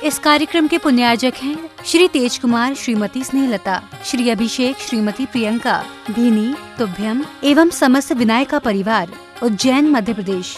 इस कार्यक्रम के पुण्यार्जक हैं श्री तेज कुमार, श्रीमती स्नेहलता, श्री अभिषेक, श्रीमती प्रियंका, भीनी, तुभ्यम एवं समस्त विनायका परिवार, उज्जैन, मध्य प्रदेश।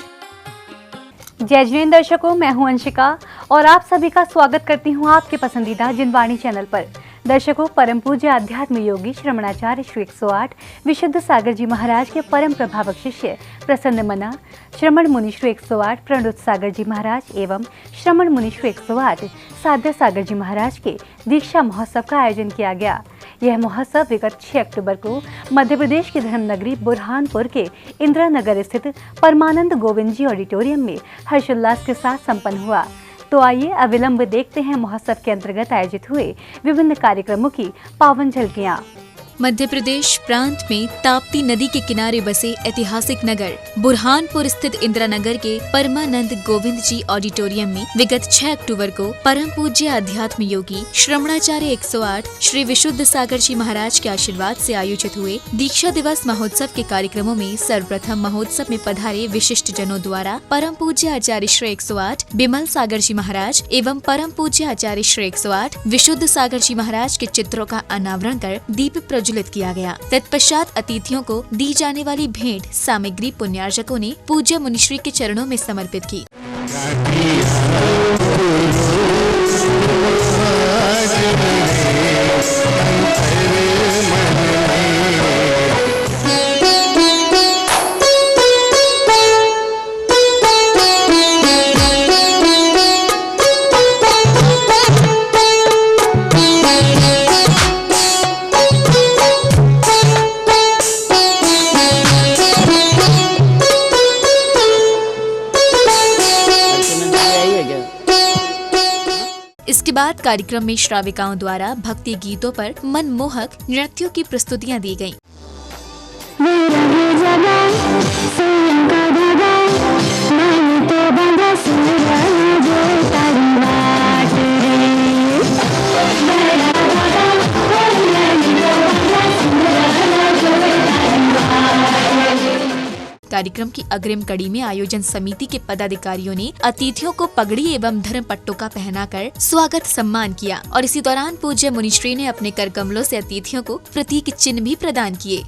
जय जैन दर्शकों, मैं हूं अंशिका और आप सभी का स्वागत करती हूं आपके पसंदीदा जिनवाणी चैनल पर। दर्शकों, परम पूज्य अध्यात्म योगी श्रमणाचार्य श्री 108 विशुद्ध सागर जी महाराज के परम प्रभावक शिष्य प्रसन्न मना श्रमण मुनि श्री 108 प्रणुत सागर जी महाराज एवं श्रमण मुनि श्री 108 साध्य सागर जी महाराज के दीक्षा महोत्सव का आयोजन किया गया। यह महोत्सव विगत 6 अक्टूबर को मध्य प्रदेश की धर्मनगरी बुरहानपुर के इंदिरा नगर स्थित परमानंद गोविंद जी ऑडिटोरियम में हर्षोल्लास के साथ संपन्न हुआ। तो आइए अविलंब देखते हैं महोत्सव के अंतर्गत आयोजित हुए विभिन्न कार्यक्रमों की पावन झलकियां। मध्य प्रदेश प्रांत में ताप्ती नदी के किनारे बसे ऐतिहासिक नगर बुरहानपुर स्थित इंदिरा नगर के परमानंद गोविंद जी ऑडिटोरियम में विगत 6 अक्टूबर को परम पूज्य अध्यात्म योगी श्रमणाचार्य 108 श्री विशुद्ध सागर जी महाराज के आशीर्वाद से आयोजित हुए दीक्षा दिवस महोत्सव के कार्यक्रमों में सर्वप्रथम महोत्सव में पधारे विशिष्ट जनों द्वारा परम पूज्य आचार्य श्री 108 बिमल सागर जी महाराज एवं परम पूज्य आचार्य श्री 108 विशुद्ध सागर जी महाराज के चित्रों का अनावरण कर दीप प्रज्वलित किया गया। तत्पश्चात अतिथियों को दी जाने वाली भेंट सामग्री पुण्यार्जकों ने पूज्य मुनिश्री के चरणों में समर्पित की। इसके बाद कार्यक्रम में श्राविकाओं द्वारा भक्ति गीतों पर मनमोहक नृत्यों की प्रस्तुतियां दी गयीं। कार्यक्रम की अग्रिम कड़ी में आयोजन समिति के पदाधिकारियों ने अतिथियों को पगड़ी एवं धर्म पट्टोका पहनाकर स्वागत सम्मान किया और इसी दौरान पूज्य मुनिश्री ने अपने कर कमलों से अतिथियों को प्रतीक चिन्ह भी प्रदान किए।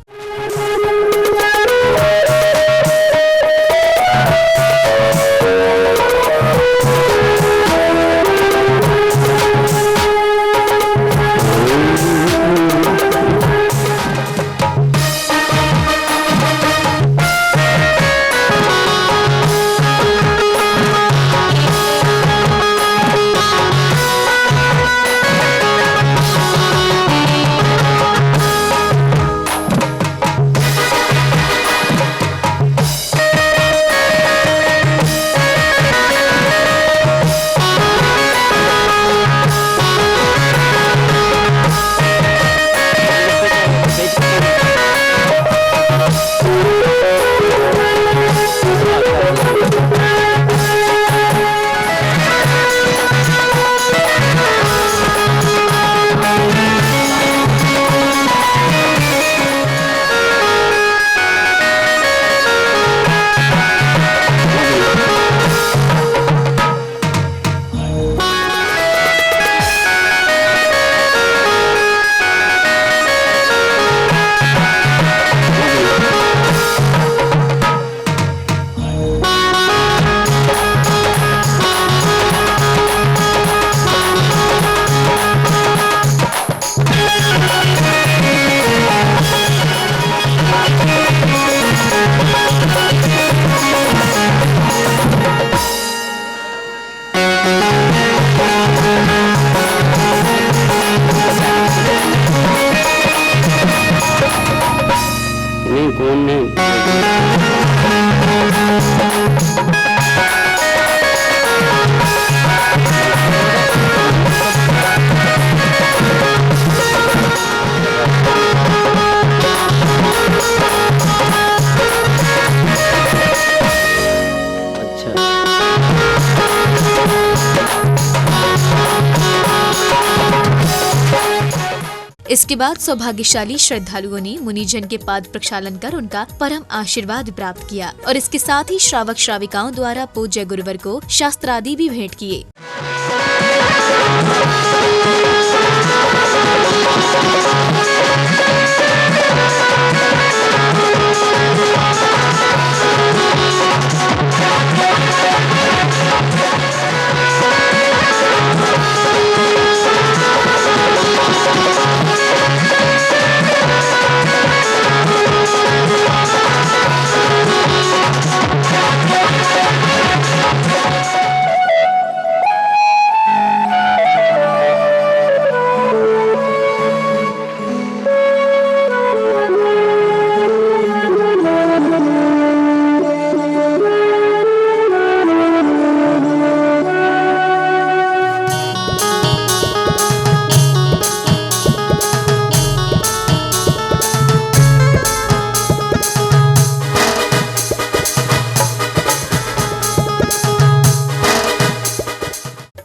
इसके बाद सौभाग्यशाली श्रद्धालुओं ने मुनिजन के पाद प्रक्षालन कर उनका परम आशीर्वाद प्राप्त किया और इसके साथ ही श्रावक श्राविकाओं द्वारा पूज्य गुरुवर को शास्त्रादि भी भेंट किए।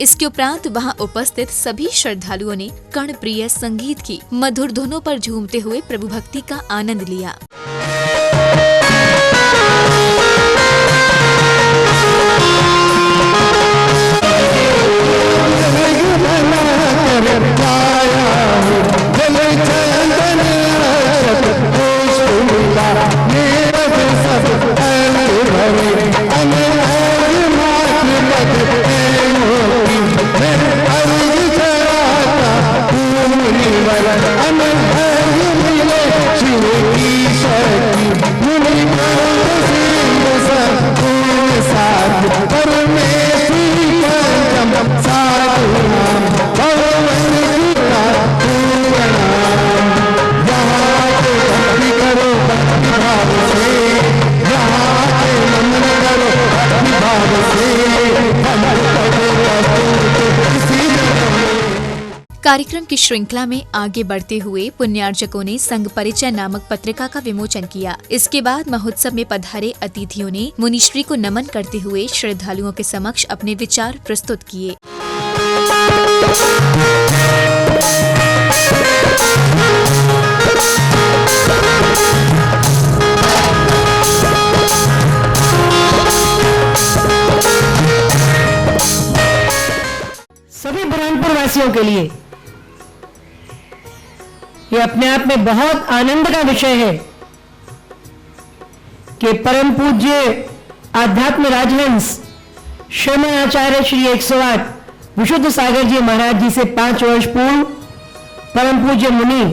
इसके उपरांत वहां उपस्थित सभी श्रद्धालुओं ने कर्णप्रिय संगीत की मधुर धुनों पर झूमते हुए प्रभु भक्ति का आनंद लिया। कार्यक्रम की श्रृंखला में आगे बढ़ते हुए पुण्यार्जकों ने संघ परिचय नामक पत्रिका का विमोचन किया। इसके बाद महोत्सव में पधारे अतिथियों ने मुनिश्री को नमन करते हुए श्रद्धालुओं के समक्ष अपने विचार प्रस्तुत किए। सभी बुरहानपुर वासियों के लिए ये अपने आप में बहुत आनंद का विषय है कि परम पूज्य आध्यात्म राजहंस श्रीमन आचार्य श्री 108 विशुद्ध सागर जी महाराज जी से 5 वर्ष पूर्व परम पूज्य मुनि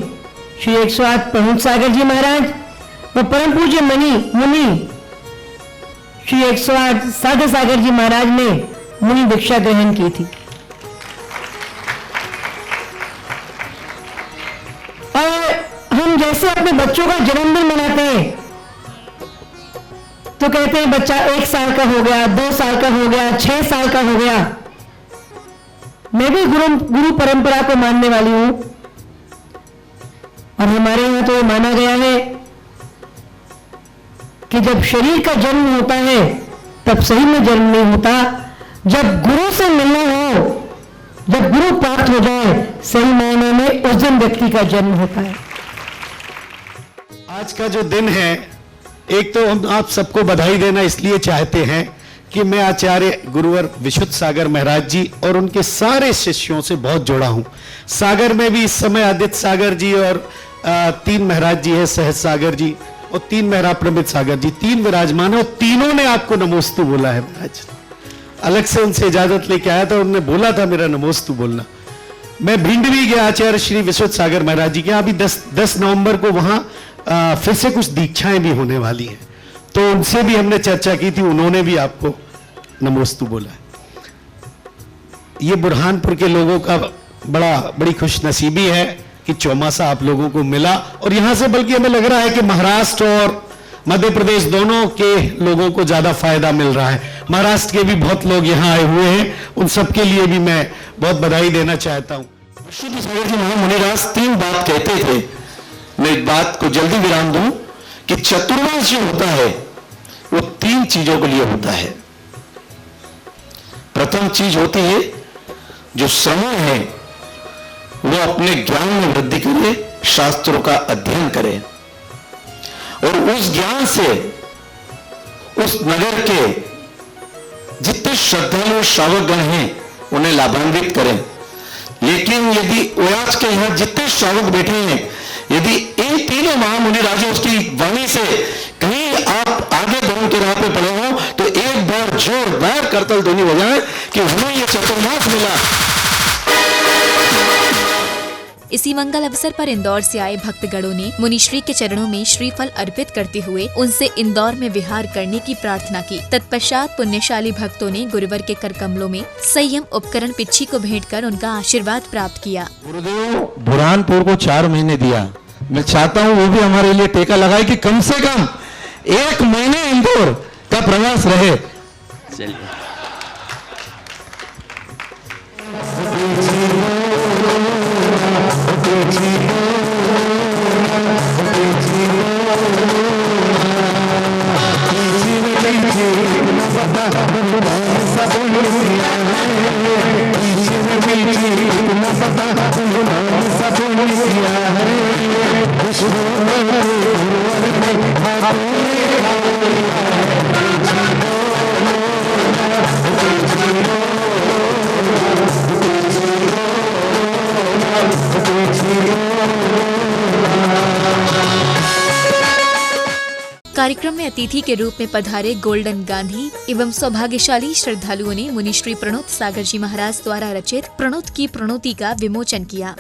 श्री 108 प्रमुख सागर जी महाराज व परम पूज्य मुनि श्री 108 सागर सागर जी महाराज ने मुनि दीक्षा ग्रहण की थी। हम जैसे अपने बच्चों का जन्मदिन मनाते हैं तो कहते हैं बच्चा 1 साल का हो गया, 2 साल का हो गया, 6 साल का हो गया। मैं भी गुरु परंपरा को मानने वाली हूं और हमारे यहां तो ये माना गया है कि जब शरीर का जन्म होता है तब सही में जन्म नहीं होता, जब गुरु से मिलना हो, जब गुरु प्राप्त हो जाए सही मायने में उस दिन व्यक्ति का जन्म होता है। आज का जो दिन है, एक तो हम आप सबको बधाई देना इसलिए चाहते हैं कि मैं आचार्य गुरुवर विशुद्ध सागर महाराज जी और उनके सारे शिष्यों से बहुत जुड़ा हूं। सागर में भी इस समय आदित्य सागर जी और 3 महाराज जी है, सहज सागर जी और 3 महाराज प्रमित सागर जी, 3 विराजमान है और तीनों ने आपको नमोस्तु बोला है। महाराज अलग से उनसे इजाजत लेके आया था, उन्होंने बोला था मेरा नमोस्तु बोलना। मैं भिंड भी गया आचार्य श्री विशुद्ध सागर महाराज जी के, अभी 10 नवंबर को वहां फिर से कुछ दीक्षाएं भी होने वाली हैं, तो उनसे भी हमने चर्चा की थी, उन्होंने भी आपको नमोस्तु बोला है। ये बुरहानपुर के लोगों का बड़ी खुशनसीबी है कि चौमासा आप लोगों को मिला और यहां से बल्कि हमें लग रहा है कि महाराष्ट्र और मध्य प्रदेश दोनों के लोगों को ज्यादा फायदा मिल रहा है। महाराष्ट्र के भी बहुत लोग यहां आए हुए हैं, उन सबके लिए भी मैं बहुत बधाई देना चाहता हूं। विशुद्ध सागर जी मुनिराज 3 बात कहते थे, मैं एक बात को जल्दी विराम दूं कि चतुर्मास जो होता है वो 3 चीजों के लिए होता है। प्रथम चीज होती है जो श्रवण है वो अपने ज्ञान में वृद्धि करे, शास्त्रों का अध्ययन करे और उस ज्ञान से उस नगर के जितने श्रद्धालु श्रावकगण हैं उन्हें लाभान्वित करें। लेकिन यदि आज के यहां जितने श्रावक बैठे हैं, यदि इन तीनों महामुनि राजा उसकी वाणी से कहीं आप आगे धर्म के राह पे पड़े हो तो एक बार जोरदार करतल ध्वनि बजाएं कि हमें ये चतुर्मास मिला। इसी मंगल अवसर पर इंदौर से आए भक्तगणों ने मुनिश्री के चरणों में श्रीफल अर्पित करते हुए उनसे इंदौर में विहार करने की प्रार्थना की। तत्पश्चात पुण्यशाली भक्तों ने गुरुवर के कर कमलों में संयम उपकरण पिच्छी को भेंट कर उनका आशीर्वाद प्राप्त किया। गुरुदेव बुरहानपुर को 4 महीने दिया, मैं चाहता हूँ वो भी हमारे लिए टेका लगाए कि कम से कम 1 महीने इंदौर का प्रवास रहे। चलिए कार्यक्रम में अतिथि के रूप में पधारे गोल्डन गांधी एवं सौभाग्यशाली श्रद्धालुओं ने मुनिश्री प्रणोत सागर जी महाराज द्वारा रचित प्रणोत की प्रणोति का विमोचन किया।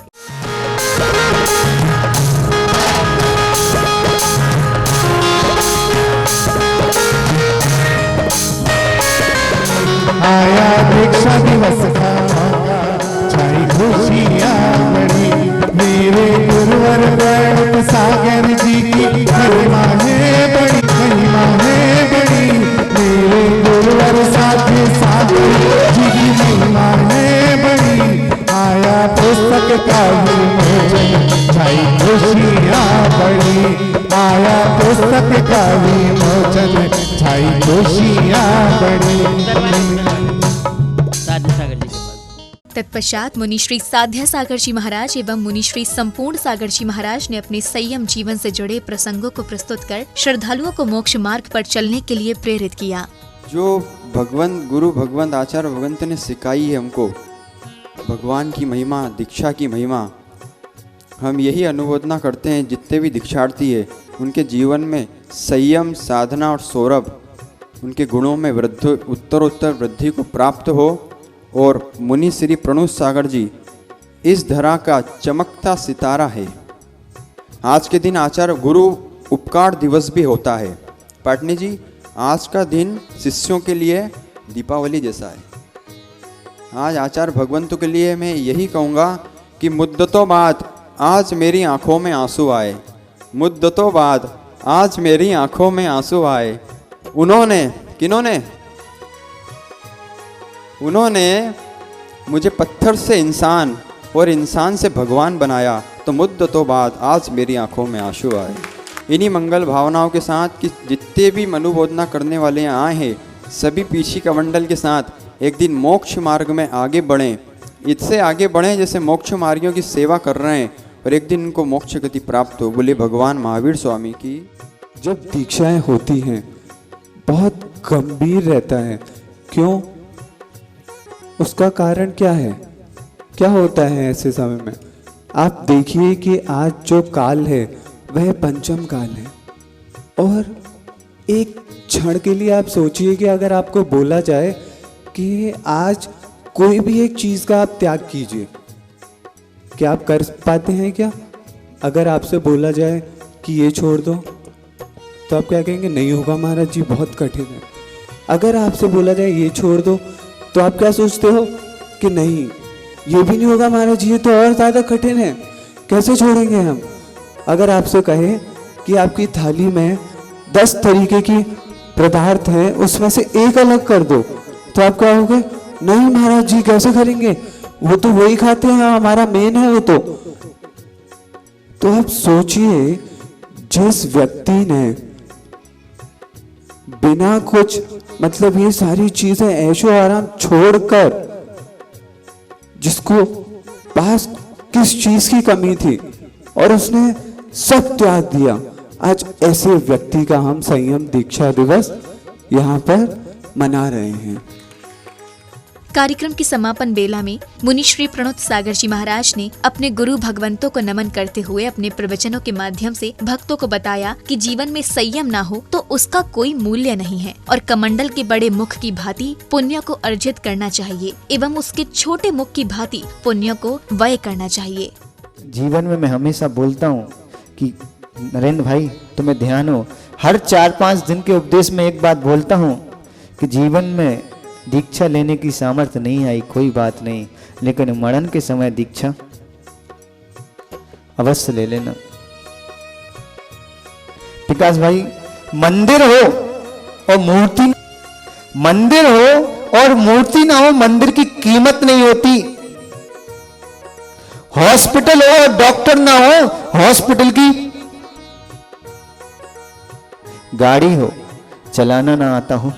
आया दीक्षा दिवस का छाई खुशियाँ बड़ी, मेरे गुरुवर प्रणोत सागर जी की महिमा है बड़ी, महिमा है बड़ी, मेरे गुरुवर सागर जी की महिमा है बड़ी। आया पुस्तक का विमोचन छाई खुशियाँ बड़ी, आया पुस्तक का विमोचन छाई खुशियाँ बड़ी। तत्पश्चात मुनिश्री साध्या सागर जी महाराज एवं मुनिश्री संपूर्ण सागर जी महाराज ने अपने संयम जीवन से जुड़े प्रसंगों को प्रस्तुत कर श्रद्धालुओं को मोक्ष मार्ग पर चलने के लिए प्रेरित किया। जो भगवंत गुरु भगवंत आचार्य भगवंत ने सिखाई है हमको भगवान की महिमा, दीक्षा की महिमा, हम यही अनुमोदना करते हैं जितने भी दीक्षार्थी है उनके जीवन में संयम, साधना और सौरभ, उनके गुणों में वृद्धि उत्तरोत्तर वृद्धि को प्राप्त हो और मुनि श्री प्रणोत सागर जी इस धरा का चमकता सितारा है। आज के दिन आचार्य गुरु उपकार दिवस भी होता है। पाटनी जी, आज का दिन शिष्यों के लिए दीपावली जैसा है। आज आचार्य भगवंतों के लिए मैं यही कहूँगा कि मुद्दतों बाद आज मेरी आंखों में आंसू आए, मुद्दतों बाद आज मेरी आंखों में आंसू आए। उन्होंने, किन्होंने? उन्होंने मुझे पत्थर से इंसान और इंसान से भगवान बनाया, तो मुद्दतों बाद आज मेरी आंखों में आंसू आए। इन्हीं मंगल भावनाओं के साथ कि जितने भी मनुबोधना करने वाले यहाँ आए हैं सभी पीछी कमंडल के साथ एक दिन मोक्ष मार्ग में आगे बढ़ें, इससे आगे बढ़ें जैसे मोक्ष मार्गियों की सेवा कर रहे हैं और एक दिन उनको मोक्ष गति प्राप्त हो। बोले भगवान महावीर स्वामी की। जब दीक्षाएं होती हैं बहुत गंभीर रहता है, क्यों? उसका कारण क्या है? क्या होता है ऐसे समय में? आप देखिए कि आज जो काल है वह पंचम काल है और एक क्षण के लिए आप सोचिए कि अगर आपको बोला जाए कि आज कोई भी एक चीज़ का आप त्याग कीजिए, क्या आप कर पाते हैं क्या? अगर आपसे बोला जाए कि ये छोड़ दो तो आप क्या कहेंगे? नहीं होगा महाराज जी, बहुत कठिन है। अगर आपसे बोला जाए ये छोड़ दो तो आप क्या सोचते हो कि नहीं ये भी नहीं होगा महाराज जी, ये तो और ज़्यादा कठिन है, कैसे छोड़ेंगे हम। अगर आपसे कहे कि आपकी थाली में 10 तरीके की पदार्थ हैं उसमें से एक अलग कर दो तो आप क्या कहोगे? नहीं महाराज जी कैसे करेंगे, वो तो वही खाते हैं, हमारा मेन है वो तो आप सोचिए जिस व्यक्ति ने बिना कुछ मतलब ये सारी चीजें ऐशो आराम छोड़कर जिसको पास किस चीज की कमी थी और उसने सब त्याग दिया। आज ऐसे व्यक्ति का हम संयम दीक्षा दिवस यहाँ पर मना रहे हैं। कार्यक्रम की समापन बेला में मुनि श्री प्रणोत सागर जी महाराज ने अपने गुरु भगवंतों को नमन करते हुए अपने प्रवचनों के माध्यम से भक्तों को बताया कि जीवन में संयम ना हो तो उसका कोई मूल्य नहीं है और कमंडल के बड़े मुख की भांति पुण्य को अर्जित करना चाहिए एवं उसके छोटे मुख की भांति पुण्य को व्यय करना चाहिए। जीवन में मैं हमेशा बोलता हूँ कि नरेंद्र भाई तुम्हें ध्यान हो, हर 4-5 दिन के उपदेश में एक बात बोलता हूँ कि जीवन में दीक्षा लेने की सामर्थ्य नहीं आई कोई बात नहीं, लेकिन मरण के समय दीक्षा अवश्य ले लेना। विकास भाई, मंदिर हो और मूर्ति, मंदिर हो और मूर्ति ना हो, मंदिर की कीमत नहीं होती। हॉस्पिटल हो और डॉक्टर ना हो, हॉस्पिटल की गाड़ी हो चलाना ना आता हो,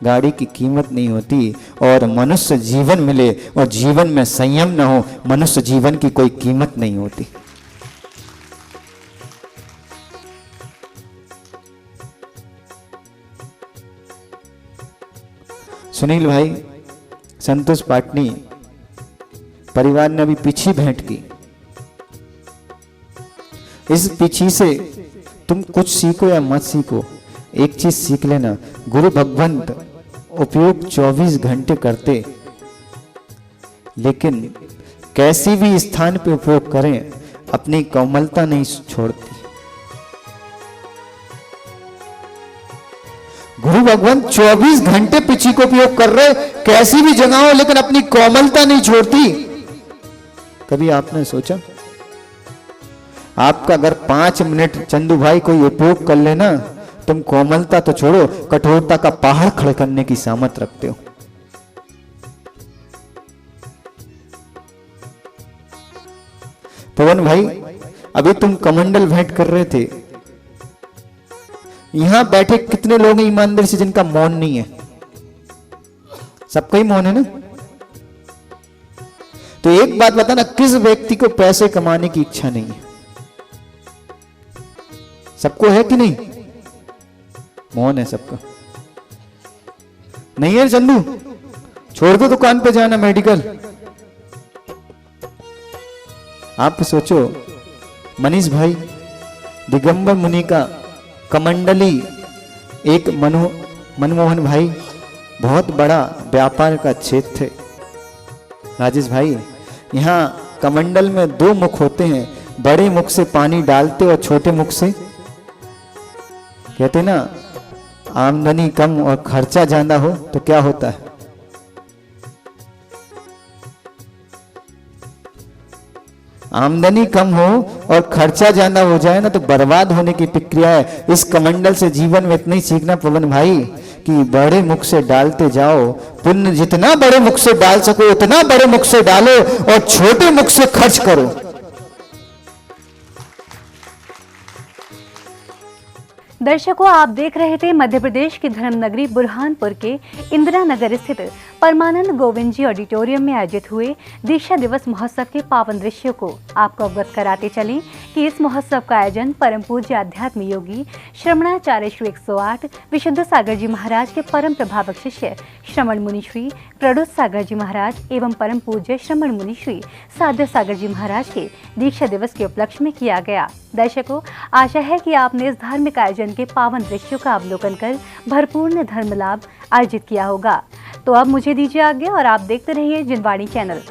गाड़ी की कीमत नहीं होती। और मनुष्य जीवन मिले और जीवन में संयम न हो, मनुष्य जीवन की कोई कीमत नहीं होती। सुनील भाई, संतोष पाटनी परिवार ने अभी पीछी भेंट की। इस पीछी से तुम कुछ सीखो या मत सीखो, एक चीज सीख लेना, गुरु भगवंत उपयोग 24 घंटे करते, लेकिन कैसी भी स्थान पे उपयोग करें अपनी कोमलता नहीं छोड़ती। गुरु भगवंत 24 घंटे पीछी को उपयोग कर रहे, कैसी भी जगह हो, लेकिन अपनी कोमलता नहीं छोड़ती। कभी आपने सोचा आपका अगर 5 मिनट चंदू भाई कोई उपयोग कर लेना, तुम कोमलता तो छोड़ो कठोरता का पहाड़ खड़े करने की सामर्थ रखते हो। पवन भाई, अभी तुम कमंडल भेंट कर रहे थे, यहां बैठे कितने लोग हैं ईमानदार से जिनका मौन नहीं है? सबका ही मौन है ना? तो एक बात बताना, किस व्यक्ति को पैसे कमाने की इच्छा नहीं है? सबको है कि नहीं? मौन है सबका, नहीं है चंदू? छोड़ दो दुकान पे जाना, मेडिकल। आप सोचो, मनीष भाई, दिगंबर मुनि का कमंडली, एक मनमोहन भाई, बहुत बड़ा व्यापार का क्षेत्र थे। राजेश भाई, यहाँ कमंडल में 2 मुख होते हैं, बड़े मुख से पानी डालते और छोटे मुख से, कहते ना, आमदनी कम और खर्चा ज्यादा हो तो क्या होता है? आमदनी कम हो और खर्चा ज्यादा हो जाए ना तो बर्बाद होने की प्रक्रिया है। इस कमंडल से जीवन में इतना ही सीखना पवन भाई कि बड़े मुख से डालते जाओ, पुण्य जितना बड़े मुख से डाल सको उतना बड़े मुख से डालो और छोटे मुख से खर्च करो। दर्शकों, आप देख रहे थे मध्य प्रदेश की धर्मनगरी बुरहानपुर के इंदिरा नगर स्थित परमानंद गोविंद जी ऑडिटोरियम में आयोजित हुए दीक्षा दिवस महोत्सव के पावन दृश्यों को आपको अवगत कराते चलें कि इस महोत्सव का आयोजन परम पूज्य अध्यात्म योगी श्रमणाचार्य श्री 108 विशुद्ध सागर जी महाराज के परम प्रभावक शिष्य श्रमण मुनि श्री प्रणोत सागर जी महाराज एवं परम पूज्य श्रमण मुनि श्री साध्य सागर जी महाराज के दीक्षा दिवस के उपलक्ष्य में किया गया। दर्शकों, आशा है कि आपने इस धार्मिक आयोजन के पावन दृश्यों का अवलोकन कर भरपूर्ण धर्म लाभ अर्जित किया होगा। तो अब मुझे दीजिए आज्ञा और आप देखते रहिए जिनवाणी चैनल।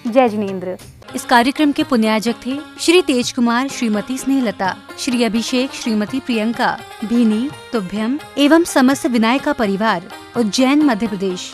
जय जिनेंद्र। इस कार्यक्रम के पुण्याजक थे श्री तेज कुमार, श्रीमती स्नेहलता, श्री अभिषेक, श्रीमती प्रियंका, भीनी, तुभ्यम एवं समस्त विनायका परिवार, उज्जैन, मध्य प्रदेश।